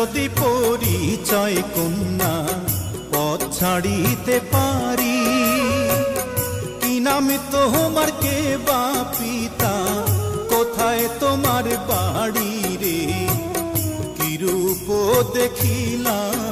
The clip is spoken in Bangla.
যদি পরিচয় কন্যা পথ ছাড়িতে পারি, কি নাম তোমার, কে বা পিতা, কোথায় তোমার বাড়ি রে, কি রূপ দেখিলাম